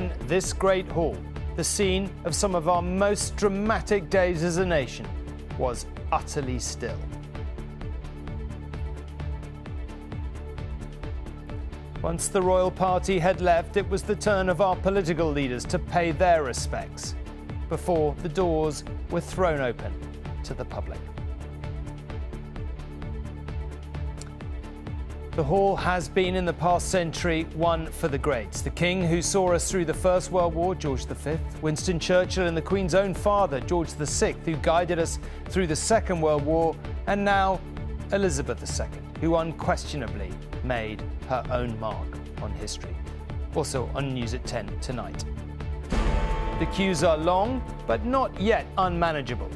then this great hall, the scene of some of our most dramatic days as a nation, was utterly still. Once the royal party had left, it was the turn of our political leaders to pay their respects before the doors were thrown open to the public. The hall has been in the past century one for the greats. The King who saw us through the First World War, George V, Winston Churchill and the Queen's own father, George VI, who guided us through the Second World War, and now Elizabeth II, who unquestionably made her own mark on history. Also on News at 10 tonight. The queues are long, but not yet unmanageable.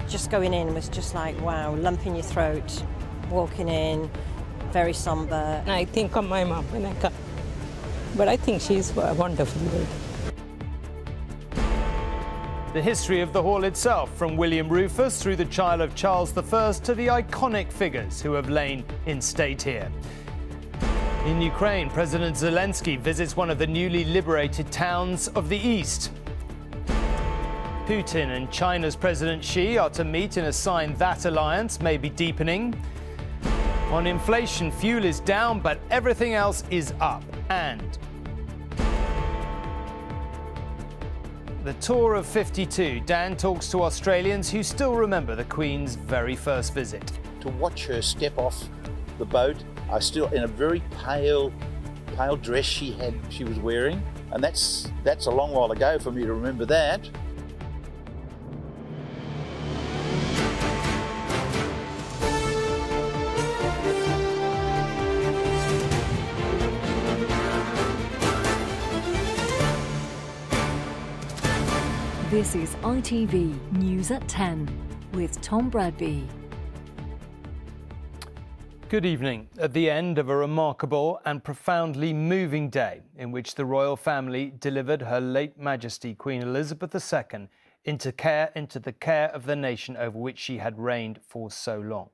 Just going in was just like, wow, lump in your throat, walking in, very sombre. I think of my mom when I come, but I think she's a wonderful lady. The history of the hall itself, from William Rufus through the child of Charles I to the iconic figures who have lain in state here. In Ukraine, President Zelensky visits one of the newly liberated towns of the east. Putin and China's President Xi are to meet in a sign that alliance may be deepening. On inflation, fuel is down, but everything else is up. And the tour of 52. Dan talks to Australians who still remember the Queen's very first visit. To watch her step off the boat, I still in a very pale dress she was wearing, and that's a long while ago for me to remember that. This is ITV News at 10 with Tom Bradby. Good evening. At the end of a remarkable and profoundly moving day in which the royal family delivered Her late Majesty Queen Elizabeth II into the care of the nation over which she had reigned for so long.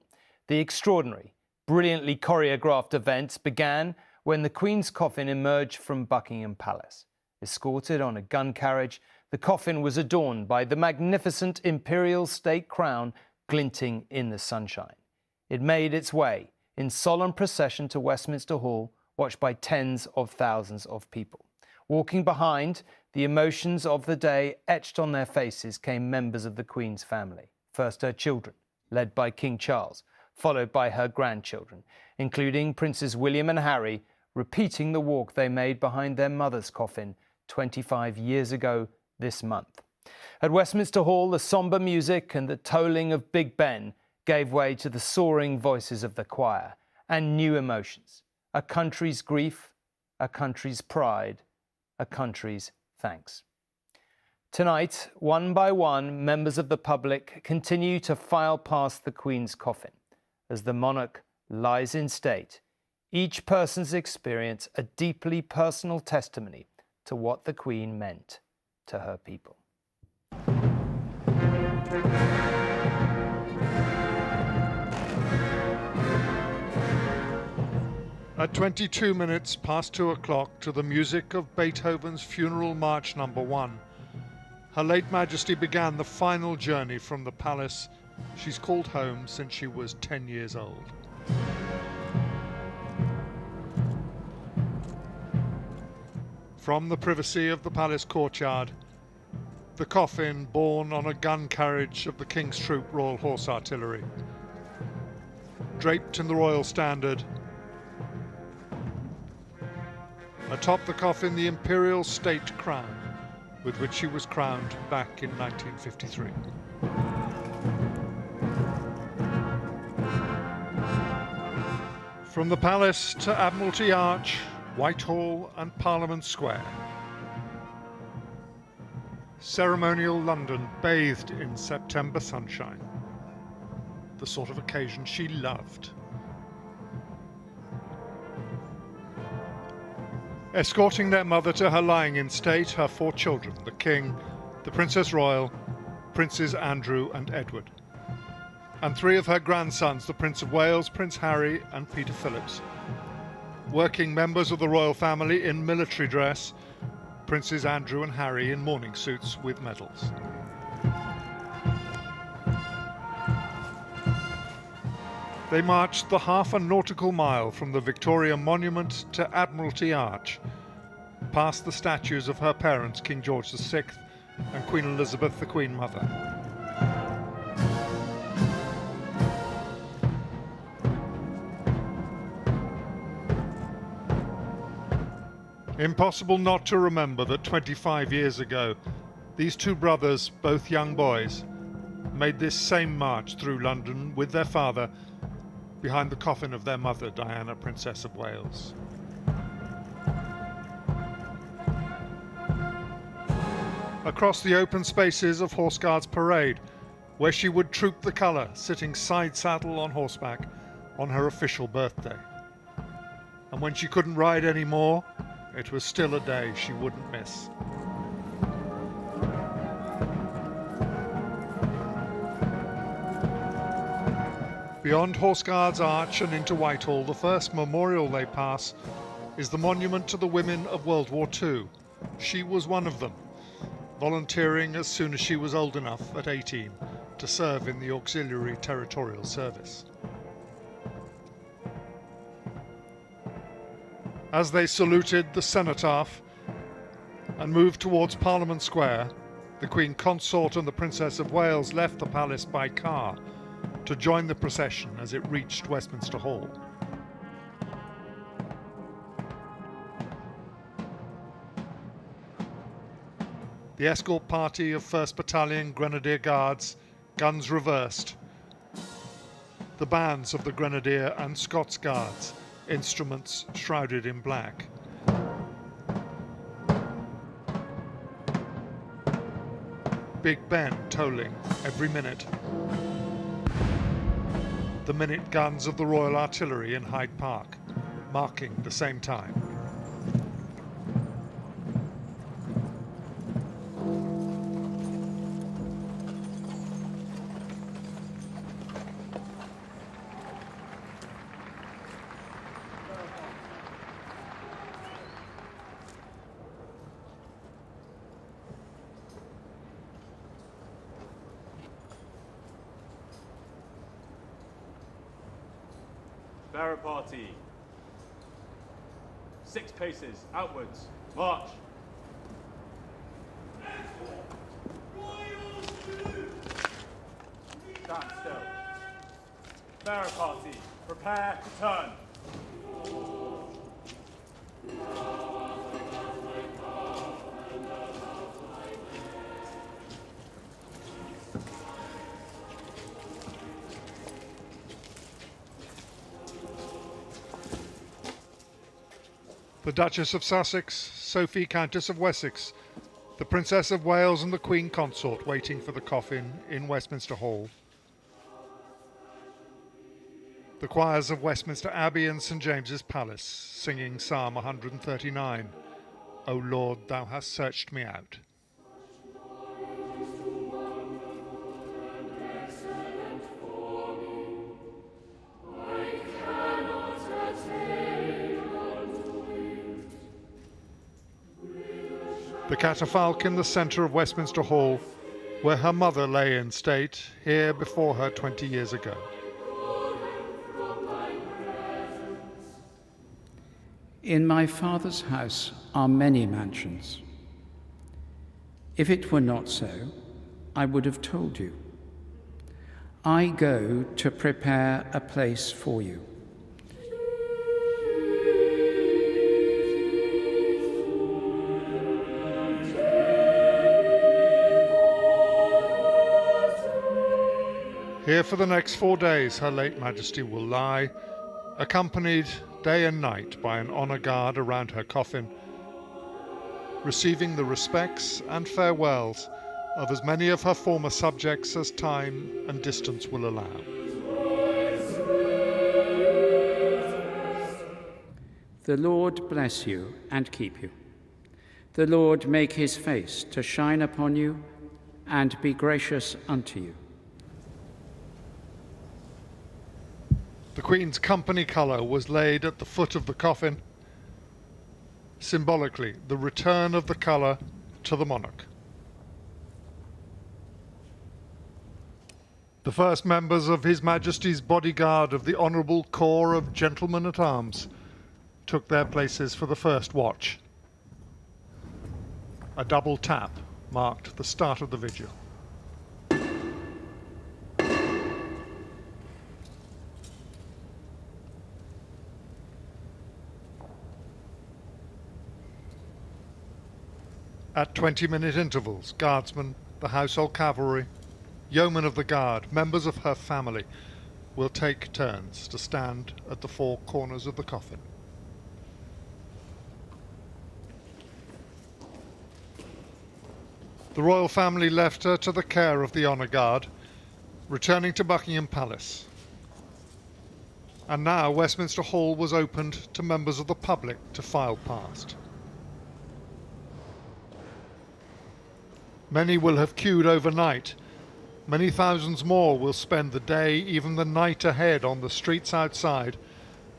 The extraordinary, brilliantly choreographed events began when the Queen's coffin emerged from Buckingham Palace. Escorted on a gun carriage, the coffin was adorned by the magnificent imperial state crown glinting in the sunshine. It made its way in solemn procession to Westminster Hall, watched by tens of thousands of people. Walking behind, the emotions of the day etched on their faces, came members of the Queen's family. First her children, led by King Charles, followed by her grandchildren, including Princes William and Harry, repeating the walk they made behind their mother's coffin 25 years ago this month. At Westminster Hall, the sombre music and the tolling of Big Ben gave way to the soaring voices of the choir and new emotions. A country's grief, a country's pride, a country's thanks. Tonight, one by one, members of the public continue to file past the Queen's coffin. As the monarch lies in state, each person's experience a deeply personal testimony to what the Queen meant to her people. At 22 minutes past 2 o'clock, to the music of Beethoven's Funeral March No. 1, Her late Majesty began the final journey from the palace she's called home since she was 10 years old. From the privacy of the palace courtyard, the coffin borne on a gun carriage of the King's Troop Royal Horse Artillery, draped in the royal standard. Atop the coffin, the imperial state crown with which she was crowned back in 1953. From the palace to Admiralty Arch, Whitehall and Parliament Square, ceremonial London bathed in September sunshine, the sort of occasion she loved. Escorting their mother to her lying in state, her 4 children, the King, the Princess Royal, Princes Andrew and Edward, and 3 of her grandsons, the Prince of Wales, Prince Harry and Peter Phillips. working members of the royal family in military dress, Princes Andrew and Harry in morning suits with medals. They marched the half a nautical mile from the Victoria Monument to Admiralty Arch, past the statues of her parents, King George VI and Queen Elizabeth, the Queen Mother. Impossible not to remember that 25 years ago, these two brothers, both young boys, made this same march through London with their father behind the coffin of their mother, Diana, Princess of Wales. Across the open spaces of Horse Guards Parade, where she would troop the colour, sitting side saddle on horseback on her official birthday. And when she couldn't ride anymore, it was still a day she wouldn't miss. Beyond Horse Guards Arch and into Whitehall, the first memorial they pass is the monument to the women of World War II. She was one of them, volunteering as soon as she was old enough, at 18, to serve in the Auxiliary Territorial Service. As they saluted the cenotaph and moved towards Parliament Square, the Queen Consort and the Princess of Wales left the palace by car to join the procession as it reached Westminster Hall. The escort party of 1st Battalion Grenadier Guards, guns reversed. The bands of the Grenadier and Scots Guards, instruments shrouded in black. Big Ben tolling every minute. The minute guns of the Royal Artillery in Hyde Park, marking the same time. Bearer party. 6 paces, outwards, march. Stand still. Bearer party, prepare to turn. The Duchess of Sussex, Sophie Countess of Wessex, the Princess of Wales and the Queen Consort waiting for the coffin in Westminster Hall. The choirs of Westminster Abbey and St James's Palace singing Psalm 139, O Lord, thou hast searched me out. The catafalque in the centre of Westminster Hall, where her mother lay in state, here before her 20 years ago. In my Father's house are many mansions. If it were not so, I would have told you. I go to prepare a place for you. Here for the next 4 days her late Majesty will lie, accompanied day and night by an honour guard around her coffin, receiving the respects and farewells of as many of her former subjects as time and distance will allow. The Lord bless you and keep you. The Lord make his face to shine upon you and be gracious unto you. The Queen's company colour was laid at the foot of the coffin, symbolically the return of the colour to the monarch. The first members of His Majesty's bodyguard of the Honourable Corps of Gentlemen at Arms took their places for the first watch. A double tap marked the start of the vigil. At 20-minute intervals, guardsmen, the household cavalry, yeomen of the guard, members of her family will take turns to stand at the four corners of the coffin. The royal family left her to the care of the honour guard, returning to Buckingham Palace. And now Westminster Hall was opened to members of the public to file past. Many will have queued overnight. Many thousands more will spend the day, even the night ahead, on the streets outside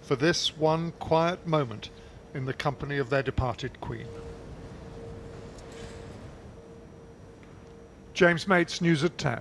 for this one quiet moment in the company of their departed Queen. James Mates, News at 10.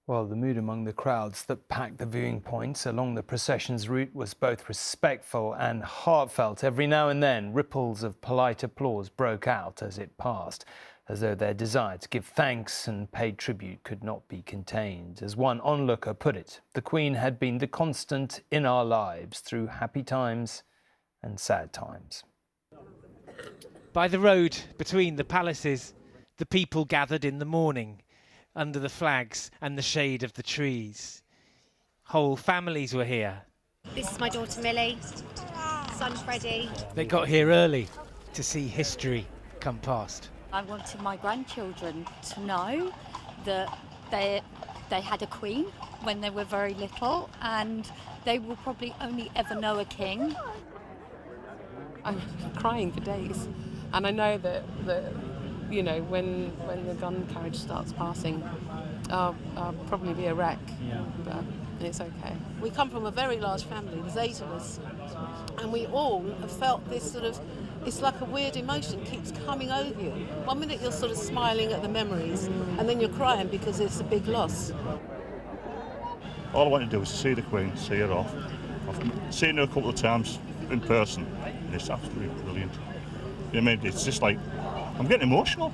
Well, the mood among the crowds that packed the viewing points along the procession's route was both respectful and heartfelt. Every now and then, ripples of polite applause broke out as it passed, as though their desire to give thanks and pay tribute could not be contained. As one onlooker put it, the Queen had been the constant in our lives through happy times and sad times. By the road between the palaces, the people gathered in the morning, under the flags and the shade of the trees. Whole families were here. This is my daughter Millie, son Freddie. They got here early to see history come past. I wanted my grandchildren to know that they had a queen when they were very little, and they will probably only ever know a king. I'm crying for days, and I know that you know, when the gun carriage starts passing, I'll probably be a wreck, but it's okay. We come from a very large family, there's 8 of us, and we all have felt this sort of, it's like a weird emotion keeps coming over you. One minute you're sort of smiling at the memories, and then you're crying because it's a big loss. All I want to do is see the Queen, see her off. I've seen her a couple of times in person, and it's absolutely brilliant. I mean, it's just like, I'm getting emotional.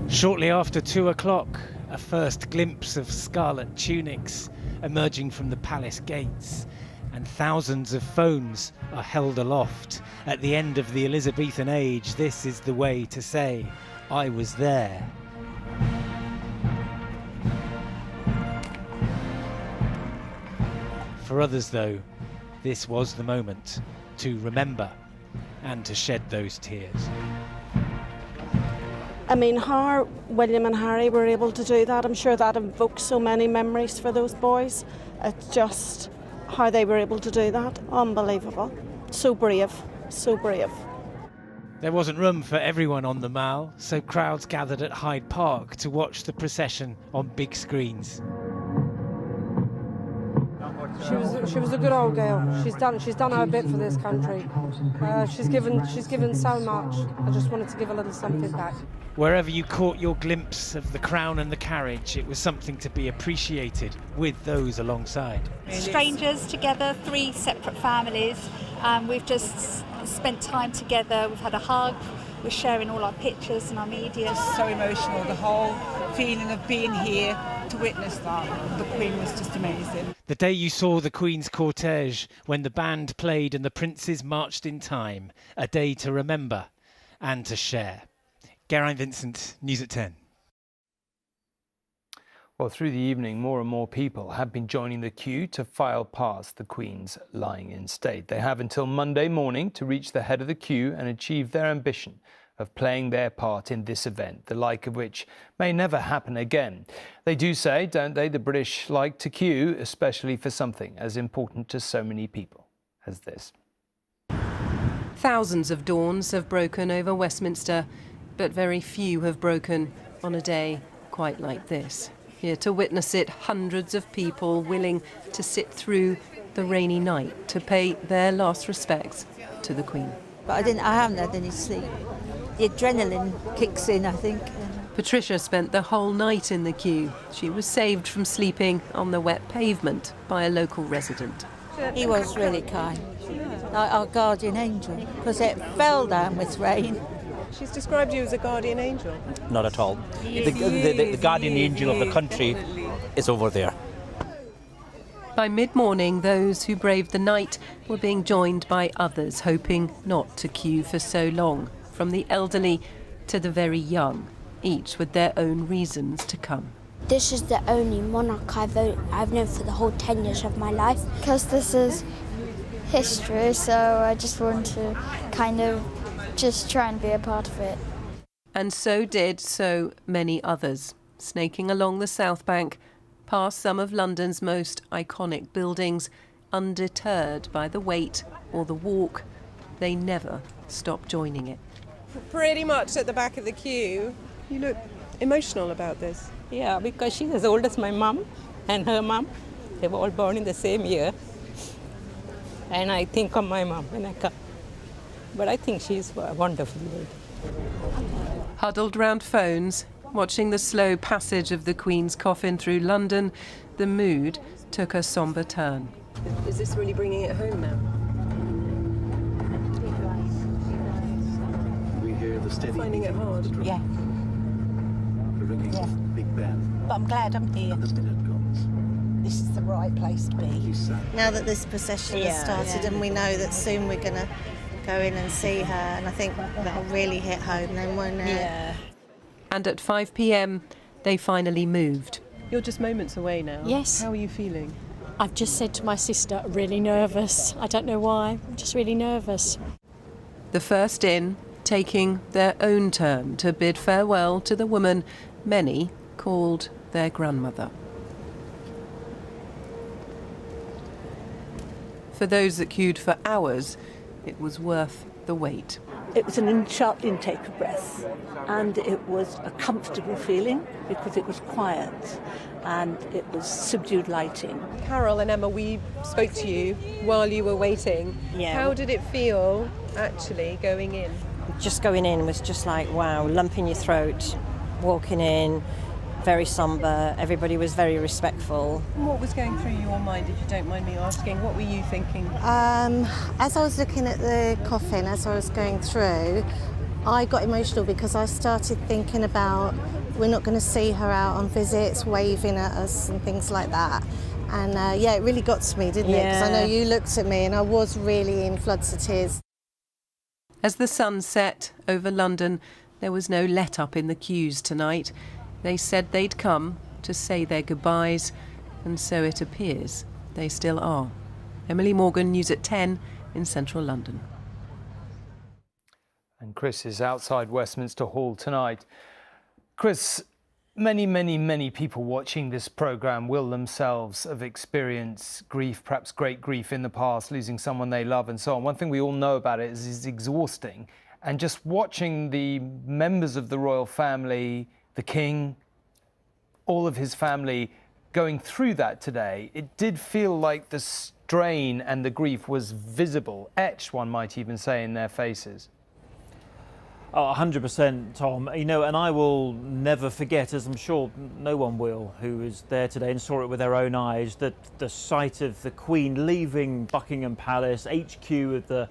Shortly after 2 o'clock, a first glimpse of scarlet tunics emerging from the palace gates, and thousands of phones are held aloft. At the end of the Elizabethan age, this is the way to say, I was there. For others, though, this was the moment to remember and to shed those tears. I mean, how William and Harry were able to do that, I'm sure that evokes so many memories for those boys. It's just how they were able to do that. Unbelievable. So brave, so brave. There wasn't room for everyone on the Mall, so crowds gathered at Hyde Park to watch the procession on big screens. She was a good old girl. She's done her bit for this country. She's given so much. I just wanted to give a little something back. Wherever you caught your glimpse of the crown and the carriage, it was something to be appreciated with those alongside. Strangers together, 3 separate families. We've just spent time together. We've had a hug. We're sharing all our pictures and our media. So emotional, the whole feeling of being here to witness that. The Queen was just amazing. The day you saw the Queen's cortege, when the band played and the princes marched in time, a day to remember and to share. Geraint Vincent, News at 10. Well, through the evening, more and more people have been joining the queue to file past the Queen's lying in state. They have until Monday morning to reach the head of the queue and achieve their ambition of playing their part in this event, the like of which may never happen again. They do say, don't they, the British like to queue, especially for something as important to so many people as this. Thousands of dawns have broken over Westminster, but very few have broken on a day quite like this. Here to witness it, hundreds of people willing to sit through the rainy night to pay their last respects to the Queen. But I haven't had any sleep. The adrenaline kicks in, I think. Patricia spent the whole night in the queue. She was saved from sleeping on the wet pavement by a local resident. He was really kind, like our guardian angel, because it fell down with rain. She's described you as a guardian angel. Not at all. The guardian angel of the country is over there. By mid-morning, those who braved the night were being joined by others, hoping not to queue for so long, from the elderly to the very young, each with their own reasons to come. This is the only monarch I've known for the whole 10 years of my life. Because this is history, so I just want to kind of just try and be a part of it. And so did so many others, snaking along the South Bank, past some of London's most iconic buildings, undeterred by the wait or the walk. They never stopped joining it. Pretty much at the back of the queue. You look emotional about this. Yeah, because she's as old as my mum and her mum. They were all born in the same year. And I think of my mum when I come. But I think she's a wonderful lady. Huddled round phones, watching the slow passage of the Queen's coffin through London, the mood took a sombre turn. Is this really bringing it home now? We hear the steady finding it hard. Yeah. The ringing of big band. But I'm glad I'm here. This is the right place to be. Now that this procession has started and we know that soon we're going to go in and see her, and I think that'll really hit home then, won't it? Yeah. And at 5 p.m, they finally moved. You're just moments away now. Yes. How are you feeling? I've just said to my sister, really nervous. I don't know why, I'm just really nervous. The first in, taking their own turn to bid farewell to the woman many called their grandmother. For those that queued for hours, it was worth the wait. It was an sharp intake of breath, and it was a comfortable feeling because it was quiet and it was subdued lighting. Carol and Emma, we spoke to you while you were waiting. Yeah. How did it feel actually going in? Just going in was just like, wow, lump in your throat, walking in, very sombre, everybody was very respectful. What was going through your mind, if you don't mind me asking? What were you thinking? As I was looking at the coffin, as I was going through, I got emotional because I started thinking about we're not going to see her out on visits, waving at us and things like that. And it really got to me, didn't it? Because I know you looked at me and I was really in floods of tears. As the sun set over London, there was no let-up in the queues tonight. They said they'd come to say their goodbyes, and so it appears they still are. Emily Morgan, News at 10 in central London. And Chris is outside Westminster Hall tonight. Chris, many people watching this programme will themselves have experienced grief, perhaps great grief in the past, losing someone they love and so on. One thing we all know about it is it's exhausting. And just watching the members of the royal family, the King, all of his family going through that today, it did feel like the strain and the grief was visible, etched, one might even say, in their faces. Oh, 100%, Tom. You know, and I will never forget, as I'm sure no one will, who was there today and saw it with their own eyes, that the sight of the Queen leaving Buckingham Palace, HQ of the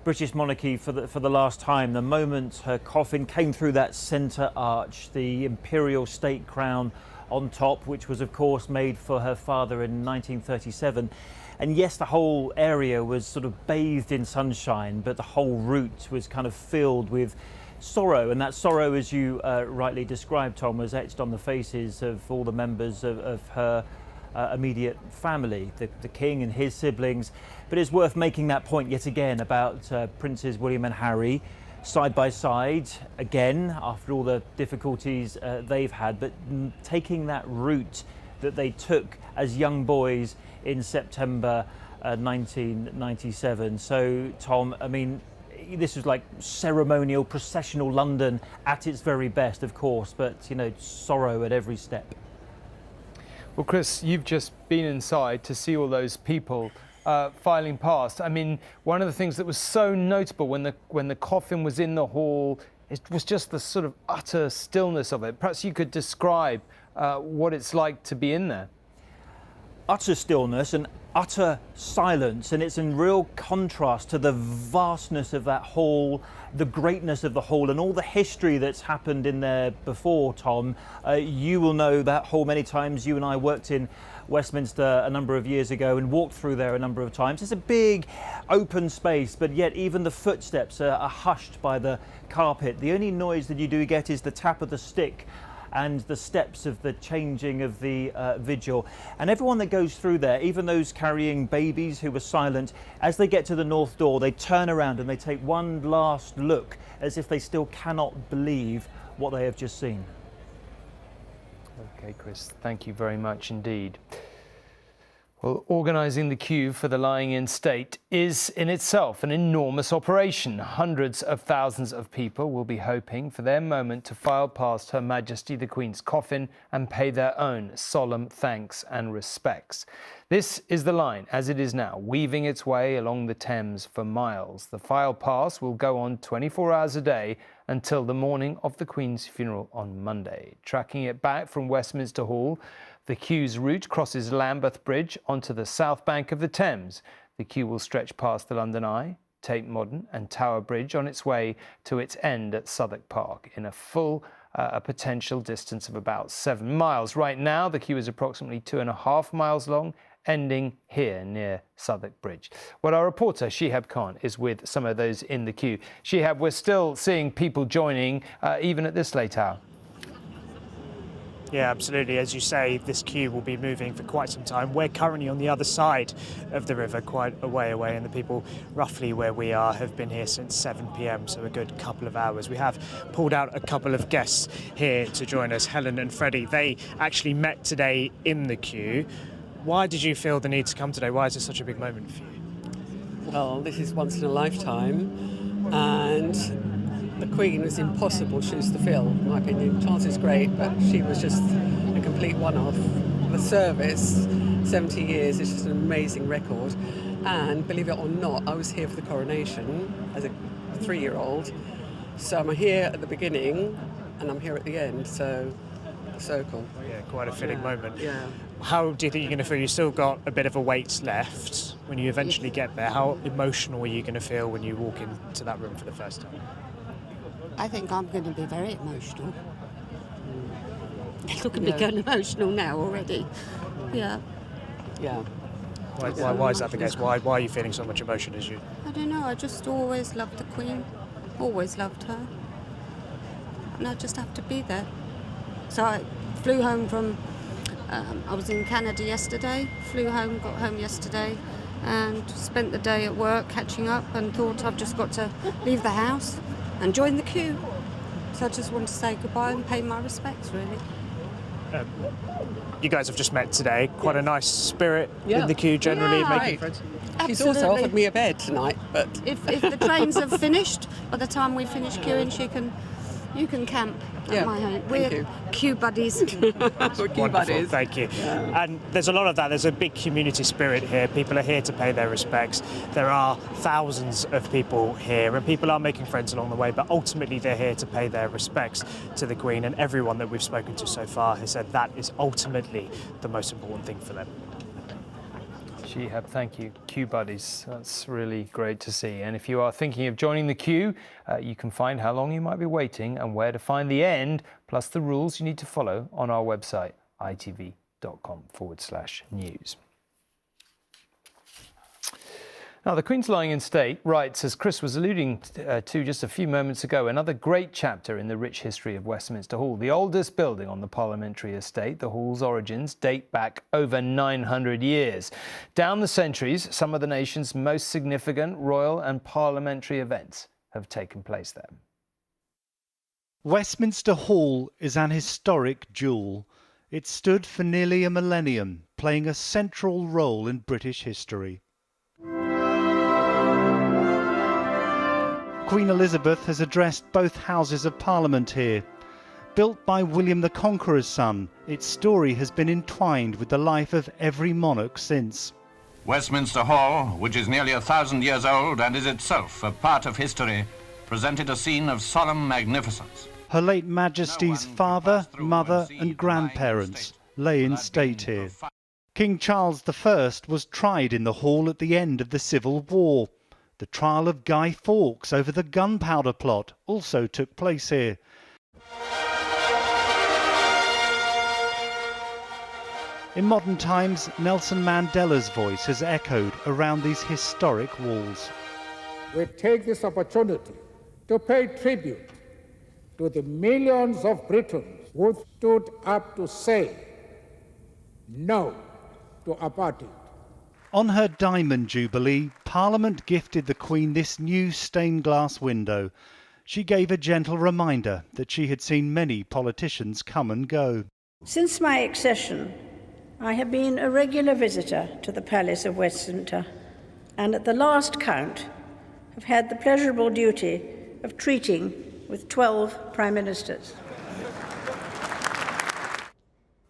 British monarchy for the last time, the moment her coffin came through that centre arch, the imperial state crown on top, which was of course made for her father in 1937. And yes, the whole area was sort of bathed in sunshine, but the whole route was kind of filled with sorrow. And that sorrow, as you rightly described, Tom, was etched on the faces of all the members of her immediate family, the King and his siblings. But it's worth making that point yet again about Princes William and Harry, side by side, again, after all the difficulties they've had, but taking that route that they took as young boys in September 1997. So, Tom, I mean, this was like ceremonial, processional London at its very best, of course, but, sorrow at every step. Well, Chris, you've just been inside to see all those people filing past. I mean, one of the things that was so notable when the coffin was in the hall, it was just the sort of utter stillness of it. Perhaps you could describe what it's like to be in there. Utter stillness and utter silence, and it's in real contrast to the vastness of that hall, the greatness of the hall, and all the history that's happened in there before, Tom. You will know that hall many times. You and I worked in Westminster a number of years ago and walked through there a number of times. It's a big open space, but yet even the footsteps are hushed by the carpet. The only noise that you do get is the tap of the stick and the steps of the changing of the vigil. And everyone that goes through there, even those carrying babies who were silent, as they get to the north door, they turn around and they take one last look as if they still cannot believe what they have just seen. Okay, Chris, thank you very much indeed. Well, organising the queue for the lying in state is in itself an enormous operation. Hundreds of thousands of people will be hoping for their moment to file past Her Majesty the Queen's coffin and pay their own solemn thanks and respects. This is the line as it is now, weaving its way along the Thames for miles. The file pass will go on 24 hours a day until the morning of the Queen's funeral on Monday. Tracking it back from Westminster Hall, the queue's route crosses Lambeth Bridge onto the south bank of the Thames. The queue will stretch past the London Eye, Tate Modern and Tower Bridge on its way to its end at Southwark Park in a potential distance of about 7 miles. Right now, the queue is approximately 2.5 miles long, ending here near Southwark Bridge. Well, our reporter, Shihab Khan, is with some of those in the queue. Shihab, we're still seeing people joining, even at this late hour. Yeah, absolutely. As you say, this queue will be moving for quite some time. We're currently on the other side of the river, quite a way away, and the people roughly where we are have been here since 7 p.m, so a good couple of hours. We have pulled out a couple of guests here to join us, Helen and Freddie. They actually met today in the queue. Why did you feel the need to come today? Why is this such a big moment for you? Well, this is once in a lifetime, and the Queen was impossible shoes to fill, in my opinion. Chances great, but she was just a complete one-off. The service, 70 years, is just an amazing record. And believe it or not, I was here for the coronation as a 3-year-old. So I'm here at the beginning and I'm here at the end, so the circle. Yeah, quite a fitting moment. Yeah. How do you think you're going to feel? You've still got a bit of a wait left when you eventually get there. How emotional are you going to feel when you walk into that room for the first time? I think I'm going to be very emotional. Look at me going emotional now already. Yeah. Yeah. Why is that the case? Why are you feeling so much emotion as you? I don't know, I just always loved the Queen. Always loved her. And I just have to be there. So I flew home from, I was in Canada yesterday, flew home, got home yesterday, and spent the day at work catching up and thought I've just got to leave the house and join the queue. So I just want to say goodbye and pay my respects, really. You guys have just met today. Quite a nice spirit in the queue generally, making friends. She's also offered me a bed tonight, but if the trains have finished, by the time we finish queuing, you can camp at my home. We're queue buddies. We're queue buddies. Thank you. And there's a lot of that. There's a big community spirit here. People are here to pay their respects. There are thousands of people here, and people are making friends along the way, but ultimately they're here to pay their respects to the Queen, and everyone that we've spoken to so far has said that is ultimately the most important thing for them. Shihab, thank you. Queue buddies, that's really great to see. And if you are thinking of joining the queue, you can find how long you might be waiting and where to find the end, plus the rules you need to follow on our website, itv.com/news. Now, the Queen's lying in state writes, as Chris was alluding to just a few moments ago, another great chapter in the rich history of Westminster Hall, the oldest building on the parliamentary estate. The Hall's origins date back over 900 years. Down the centuries, some of the nation's most significant royal and parliamentary events have taken place there. Westminster Hall is an historic jewel. It stood for nearly a millennium, playing a central role in British history. Queen Elizabeth has addressed both houses of Parliament here. Built by William the Conqueror's son, its story has been entwined with the life of every monarch since. Westminster Hall, which is nearly 1,000 years old and is itself a part of history, presented a scene of solemn magnificence. Her late Majesty's father, mother and grandparents lay in state here. King Charles I was tried in the hall at the end of the Civil War. The trial of Guy Fawkes over the gunpowder plot also took place here. In modern times, Nelson Mandela's voice has echoed around these historic walls. We take this opportunity to pay tribute to the millions of Britons who stood up to say no to apartheid. On her Diamond Jubilee, Parliament gifted the Queen this new stained glass window. She gave a gentle reminder that she had seen many politicians come and go. Since my accession, I have been a regular visitor to the Palace of Westminster, and at the last count have had the pleasurable duty of treating with 12 Prime Ministers.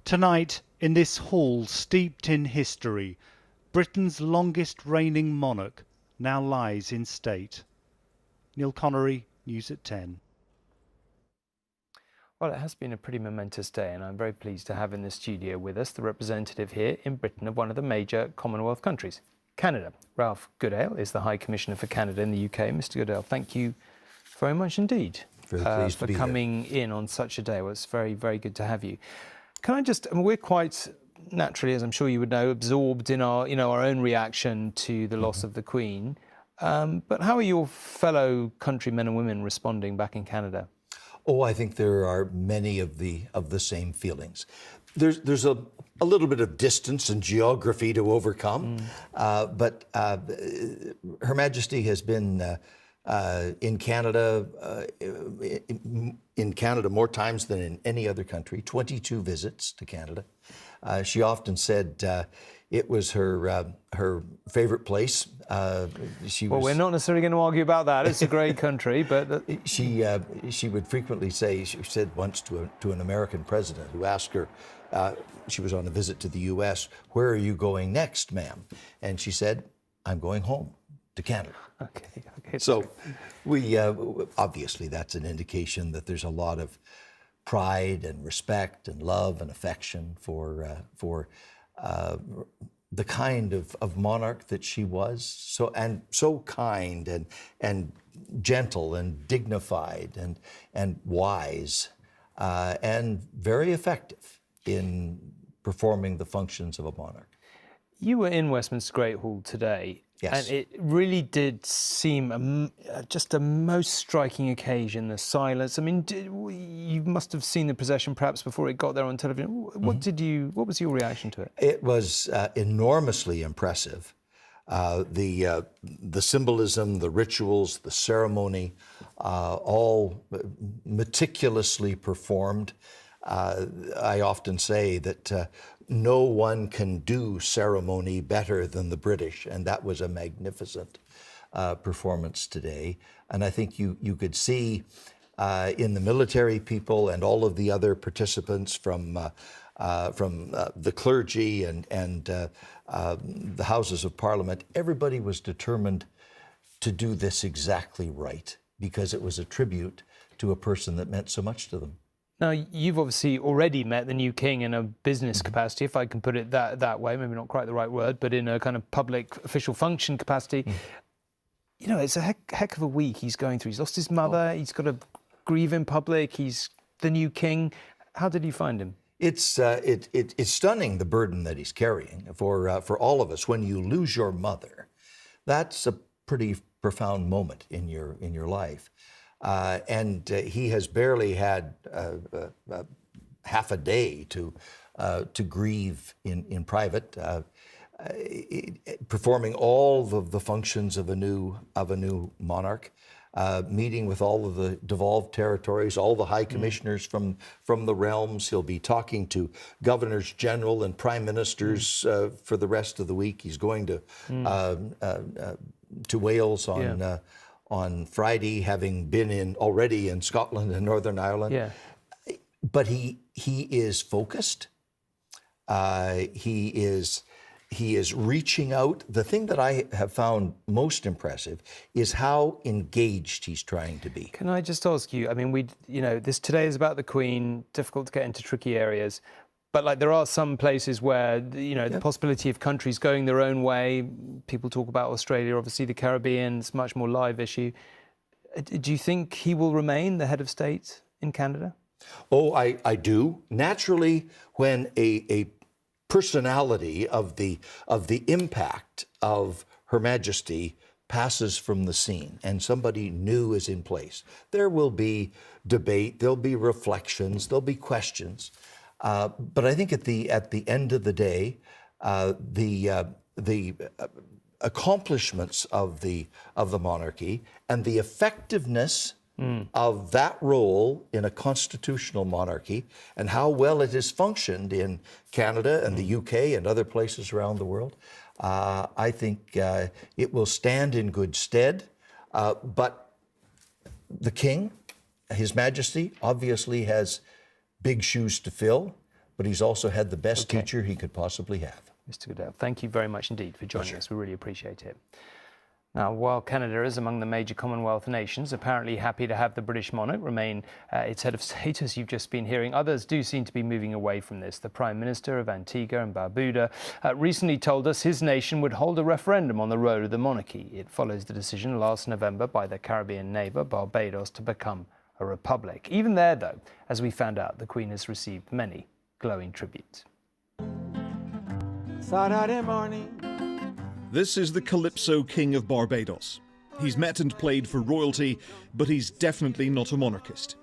Tonight, in this hall steeped in history, Britain's longest reigning monarch now lies in state. Neil Connery, News at 10. Well, it has been a pretty momentous day, and I'm very pleased to have in the studio with us the representative here in Britain of one of the major Commonwealth countries, Canada. Ralph Goodale is the High Commissioner for Canada in the UK. Mr. Goodale, thank you very much indeed Very pleased for to be coming in on such a day. Well, it's very, very good to have you. Can I just, we're quite naturally, as I'm sure you would know, absorbed in our, our own reaction to the loss of the Queen. But how are your fellow countrymen and women responding back in Canada? Oh, I think there are many of the same feelings. There's a little bit of distance and geography to overcome, but Her Majesty has been in Canada more times than in any other country. 22 visits to Canada. She often said it was her favorite place. We're not necessarily going to argue about that. It's a great country, but she would frequently say. She said once to an American president who asked her. She was on a visit to the U.S. Where are you going next, ma'am? And she said, "I'm going home to Canada." Okay. So we obviously that's an indication that there's a lot of pride and respect and love and affection for the kind of monarch that she was, so kind and gentle and dignified and wise and very effective in performing the functions of a monarch. You were in Westminster Great Hall today. Yes. And it really did seem just a most striking occasion, the silence. I mean, you must have seen the procession perhaps before it got there on television. What was your reaction to it? It was enormously impressive. The symbolism, the rituals, the ceremony, all meticulously performed. I often say that no one can do ceremony better than the British, and that was a magnificent performance today. And I think you could see in the military people and all of the other participants from the clergy and the Houses of Parliament, everybody was determined to do this exactly right because it was a tribute to a person that meant so much to them. Now, you've obviously already met the new king in a business capacity, if I can put it that way, maybe not quite the right word, but in a kind of public official function capacity. You know, it's a heck of a week he's going through. He's lost his mother, he's got to grieve in public, he's the new king. How did you find him? It's stunning, the burden that he's carrying for all of us. When you lose your mother, that's a pretty profound moment in your life. And he has barely had half a day to grieve in private, performing all the functions of a new monarch, meeting with all of the devolved territories, all the high commissioners from the realms. He'll be talking to governors general and prime ministers for the rest of the week. He's going to Wales on Friday, having been already in Scotland and Northern Ireland. Yeah. But he is focused. He is reaching out. The thing that I have found most impressive is how engaged he's trying to be. Can I just ask you, I mean, this today is about the Queen, difficult to get into tricky areas, but like there are some places where, the possibility of countries going their own way, people talk about Australia, obviously the Caribbean, it's a much more live issue. Do you think he will remain the head of state in Canada? Oh, I do. Naturally, when a personality of the impact of Her Majesty passes from the scene and somebody new is in place, there will be debate, there'll be reflections, there'll be questions. But I think at the end of the day, the accomplishments of the monarchy and the effectiveness of that role in a constitutional monarchy and how well it has functioned in Canada and the UK and other places around the world, I think it will stand in good stead. But the King, His Majesty, obviously has big shoes to fill, but he's also had the best teacher he could possibly have. Mr. Goodale, thank you very much indeed for joining us. We really appreciate it. Now, while Canada is among the major Commonwealth nations, apparently happy to have the British monarch remain its head of state, as you've just been hearing, others do seem to be moving away from this. The Prime Minister of Antigua and Barbuda recently told us his nation would hold a referendum on the road of the monarchy. It follows the decision last November by their Caribbean neighbour, Barbados, to become a republic. Even there, though, as we found out, the Queen has received many glowing tributes. Saturday morning. This is the Calypso King of Barbados. He's met and played for royalty, but he's definitely not a monarchist.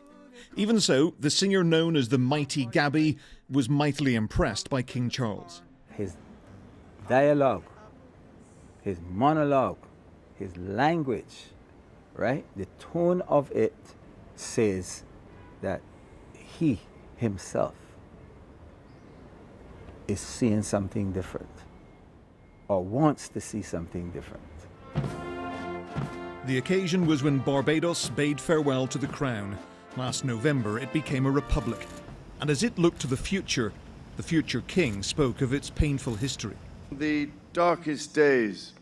Even so, the singer known as the Mighty Gabby was mightily impressed by King Charles. His dialogue, his monologue, his language, right? The tone of it says that he himself is seeing something different or wants to see something different. The occasion was when Barbados bade farewell to the crown. Last November, it became a republic. And as it looked to the future king spoke of its painful history. The darkest days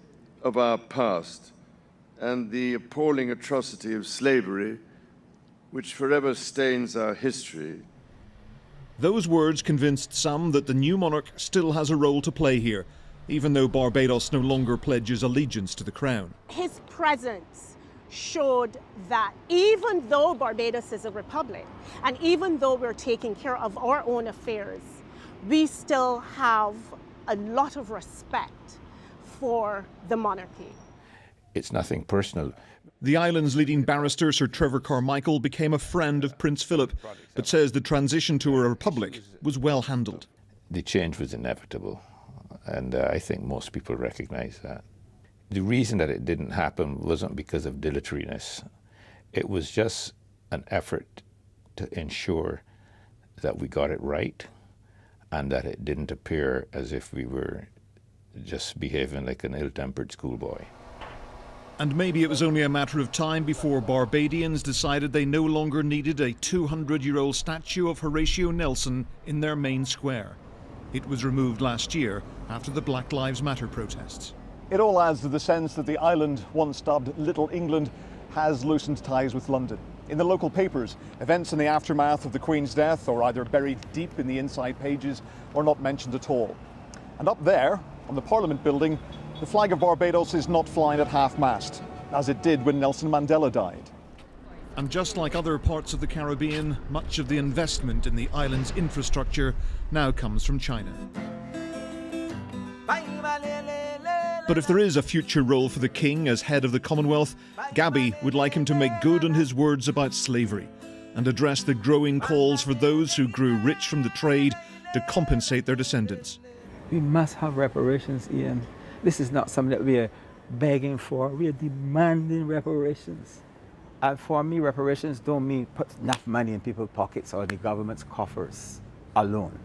of our past and the appalling atrocity of slavery, which forever stains our history. Those words convinced some that the new monarch still has a role to play here, even though Barbados no longer pledges allegiance to the crown. His presence showed that even though Barbados is a republic, and even though we're taking care of our own affairs, we still have a lot of respect for the monarchy. It's nothing personal. The island's leading barrister, Sir Trevor Carmichael, became a friend of Prince Philip, but says the transition to a republic was well handled. The change was inevitable, and I think most people recognise that. The reason that it didn't happen wasn't because of dilatoriness. It was just an effort to ensure that we got it right and that it didn't appear as if we were just behaving like an ill-tempered schoolboy. And maybe it was only a matter of time before Barbadians decided they no longer needed a 200-year-old statue of Horatio Nelson in their main square. It was removed last year after the Black Lives Matter protests. It all adds to the sense that the island, once dubbed Little England, has loosened ties with London. In the local papers, events in the aftermath of the Queen's death are either buried deep in the inside pages or not mentioned at all. And up there, on the Parliament building, the flag of Barbados is not flying at half-mast, as it did when Nelson Mandela died. And just like other parts of the Caribbean, much of the investment in the island's infrastructure now comes from China. But if there is a future role for the King as head of the Commonwealth, Gabby would like him to make good on his words about slavery and address the growing calls for those who grew rich from the trade to compensate their descendants. We must have reparations, Ian. This is not something that we are begging for. We are demanding reparations. And for me, reparations don't mean put enough money in people's pockets or the government's coffers alone.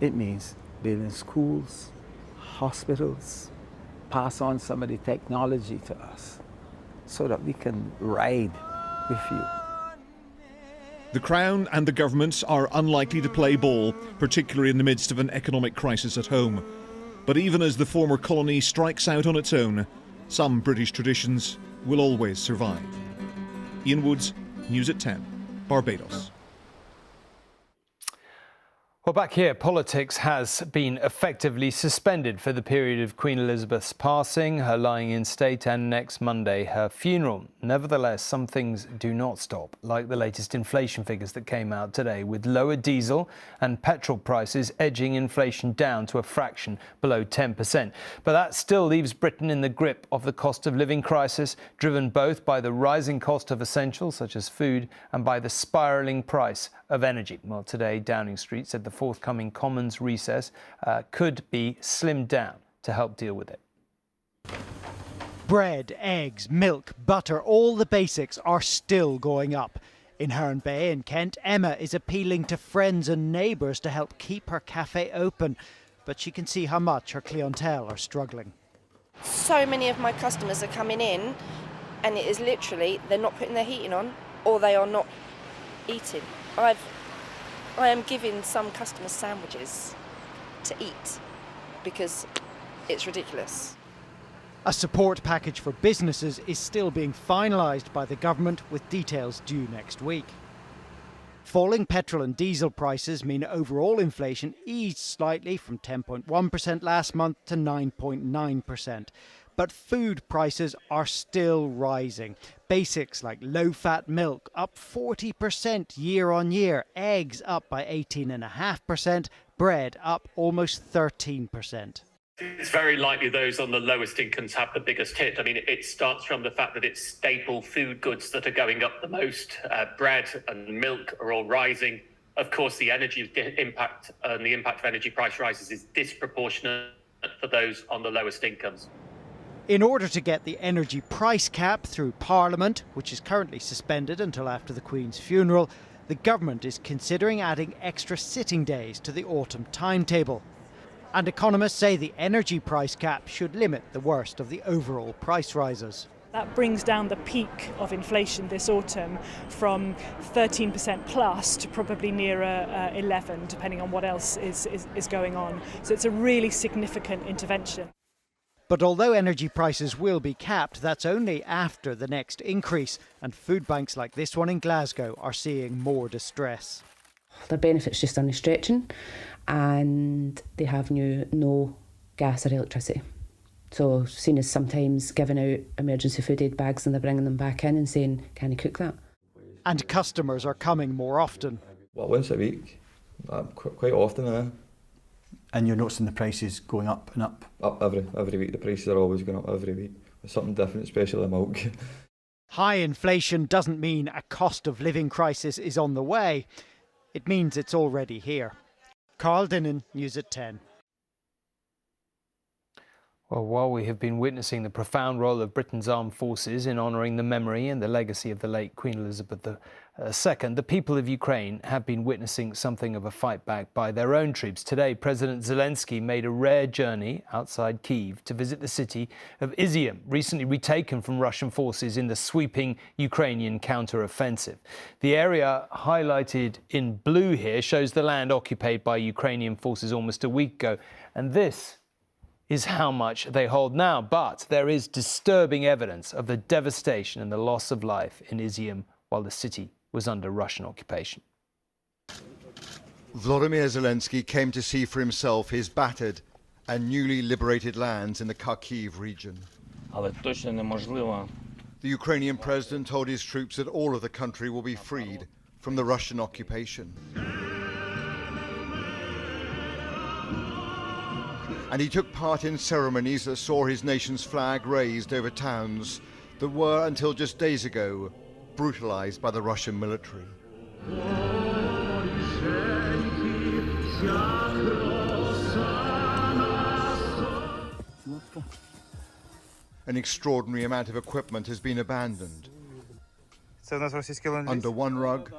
It means building schools, hospitals, pass on some of the technology to us so that we can ride with you. The Crown and the government are unlikely to play ball, particularly in the midst of an economic crisis at home. But even as the former colony strikes out on its own, some British traditions will always survive. Ian Woods, News at 10, Barbados. Well, back here, politics has been effectively suspended for the period of Queen Elizabeth's passing, her lying in state, and next Monday, her funeral. Nevertheless, some things do not stop, like the latest inflation figures that came out today, with lower diesel and petrol prices edging inflation down to a fraction below 10%. But that still leaves Britain in the grip of the cost of living crisis, driven both by the rising cost of essentials such as food and by the spiralling price of energy. Well, today, Downing Street said the forthcoming Commons recess could be slimmed down to help deal with it. Bread, eggs, milk, butter, all the basics are still going up. In Herne Bay in Kent, Emma is appealing to friends and neighbours to help keep her cafe open, but she can see how much her clientele are struggling. So many of my customers are coming in and it is literally they're not putting their heating on or they are not eating. I am giving some customers sandwiches to eat because it's ridiculous. A support package for businesses is still being finalised by the government, with details due next week. Falling petrol and diesel prices mean overall inflation eased slightly from 10.1% last month to 9.9%. But food prices are still rising. Basics like low-fat milk up 40% year on year, eggs up by 18.5%, bread up almost 13%. It's very likely those on the lowest incomes have the biggest hit. I mean, it starts from the fact that it's staple food goods that are going up the most. Bread and milk are all rising. Of course, the energy impact and the impact of energy price rises is disproportionate for those on the lowest incomes. In order to get the energy price cap through Parliament, which is currently suspended until after the Queen's funeral, the government is considering adding extra sitting days to the autumn timetable. And economists say the energy price cap should limit the worst of the overall price rises. That brings down the peak of inflation this autumn from 13% plus to probably nearer 11, depending on what else is going on. So it's a really significant intervention. But although energy prices will be capped, that's only after the next increase, and food banks like this one in Glasgow are seeing more distress. Their benefits just aren't stretching, and they have no gas or electricity. So seen as sometimes giving out emergency food aid bags and they're bringing them back in and saying, can you cook that? And customers are coming more often. Well, once a week, quite often. And you're noticing the prices going up and up? Up every week. The prices are always going up every week. There's something different, especially milk. High inflation doesn't mean a cost of living crisis is on the way. It means it's already here. Carl Dinnan, News at 10. Well, while we have been witnessing the profound role of Britain's armed forces in honouring the memory and the legacy of the late Queen Elizabeth II, the people of Ukraine have been witnessing something of a fight back by their own troops. Today, President Zelensky made a rare journey outside Kyiv to visit the city of Izium, recently retaken from Russian forces in the sweeping Ukrainian counter-offensive. The area highlighted in blue here shows the land occupied by Ukrainian forces almost a week ago, and this is how much they hold now. But there is disturbing evidence of the devastation and the loss of life in Izium while the city was under Russian occupation. Volodymyr Zelensky came to see for himself his battered and newly liberated lands in the Kharkiv region. The Ukrainian president told his troops that all of the country will be freed from the Russian occupation. And he took part in ceremonies that saw his nation's flag raised over towns that were, until just days ago, brutalized by the Russian military. An extraordinary amount of equipment has been abandoned. Under one rug,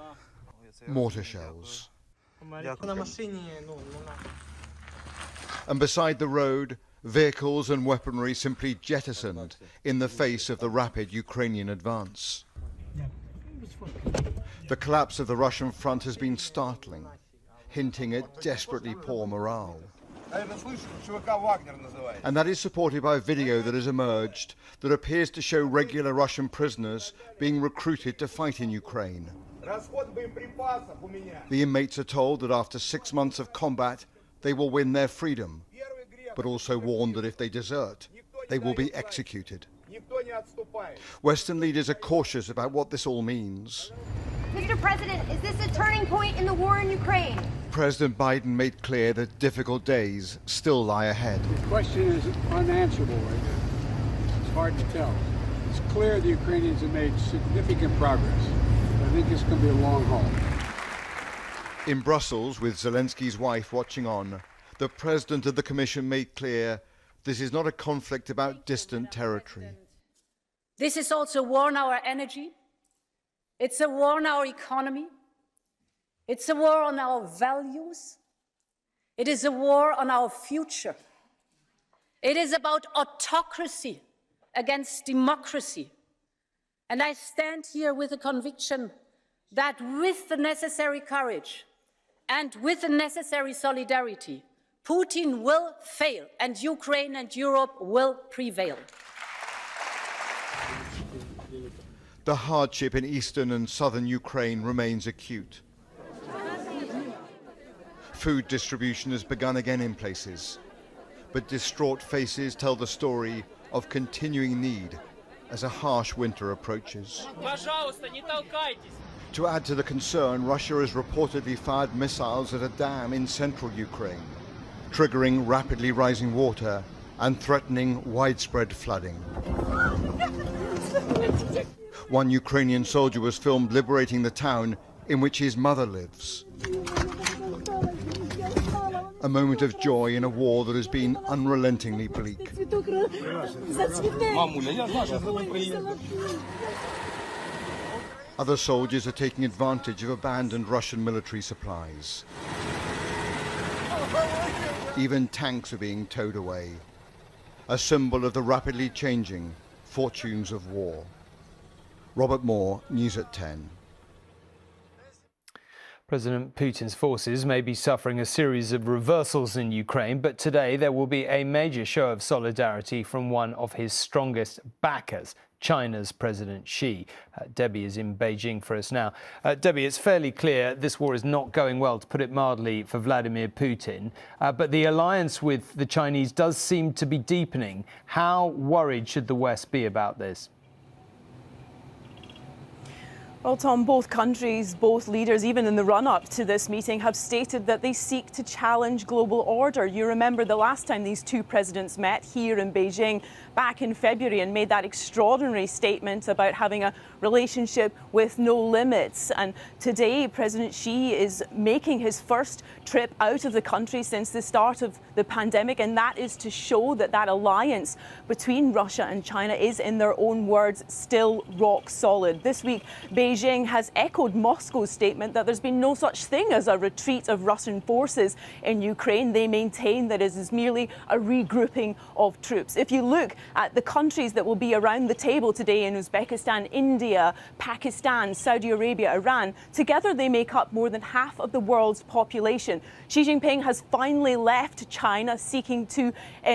mortar shells. And beside the road, Vehicles and weaponry simply jettisoned in the face of the rapid Ukrainian advance. The collapse of the Russian front has been startling, hinting at desperately poor morale. And that is supported by a video that has emerged that appears to show regular Russian prisoners being recruited to fight in Ukraine. The inmates are told that after 6 months of combat, they will win their freedom, but also warned that if they desert, they will be executed. Western leaders are cautious about what this all means. Mr. President, is this a turning point in the war in Ukraine? President Biden made clear that difficult days still lie ahead. The question is unanswerable right now. It's hard to tell. It's clear the Ukrainians have made significant progress. I think it's going to be a long haul. In Brussels, with Zelensky's wife watching on, the president of the Commission made clear this is not a conflict about distant territory. This is also a war on our energy. It's a war on our economy. It's a war on our values. It is a war on our future. It is about autocracy against democracy. And I stand here with the conviction that with the necessary courage and with the necessary solidarity, Putin will fail and Ukraine and Europe will prevail. The hardship in eastern and southern Ukraine remains acute. Food distribution has begun again in places, but distraught faces tell the story of continuing need as a harsh winter approaches. To add to the concern, Russia has reportedly fired missiles at a dam in central Ukraine, triggering rapidly rising water and threatening widespread flooding. One Ukrainian soldier was filmed liberating the town in which his mother lives. A moment of joy in a war that has been unrelentingly bleak. Other soldiers are taking advantage of abandoned Russian military supplies. Even tanks are being towed away, a symbol of the rapidly changing fortunes of war. Robert Moore, News at 10. President Putin's forces may be suffering a series of reversals in Ukraine, but today there will be a major show of solidarity from one of his strongest backers, China's President Xi. Debbie is in Beijing for us now. Debbie, it's fairly clear this war is not going well, to put it mildly, for Vladimir Putin, but the alliance with the Chinese does seem to be deepening. How worried should the West be about this? Well, Tom, both countries, both leaders, even in the run-up to this meeting, have stated that they seek to challenge global order. You remember the last time these two presidents met here in Beijing back in February and made that extraordinary statement about having a relationship with no limits. And today, President Xi is making his first trip out of the country since the start of the pandemic, and that is to show that that alliance between Russia and China is, in their own words, still rock solid. This week, Beijing has echoed Moscow's statement that there's been no such thing as a retreat of Russian forces in Ukraine. They maintain that it is merely a regrouping of troops. If you look at the countries that will be around the table today in Uzbekistan, India, Pakistan, Saudi Arabia, Iran, together they make up more than half of the world's population. Xi Jinping has finally left China, seeking to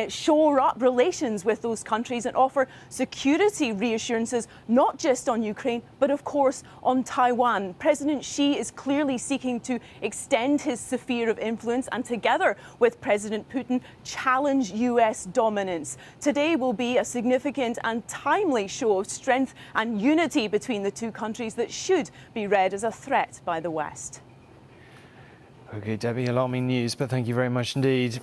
shore up relations with those countries and offer security reassurances, not just on Ukraine, but of course on Taiwan. President Xi is clearly seeking to extend his sphere of influence and, together with President Putin, challenge US dominance. Today will be a significant and timely show of strength and unity between the two countries that should be read as a threat by the West. OK, Debbie, alarming news, but thank you very much indeed.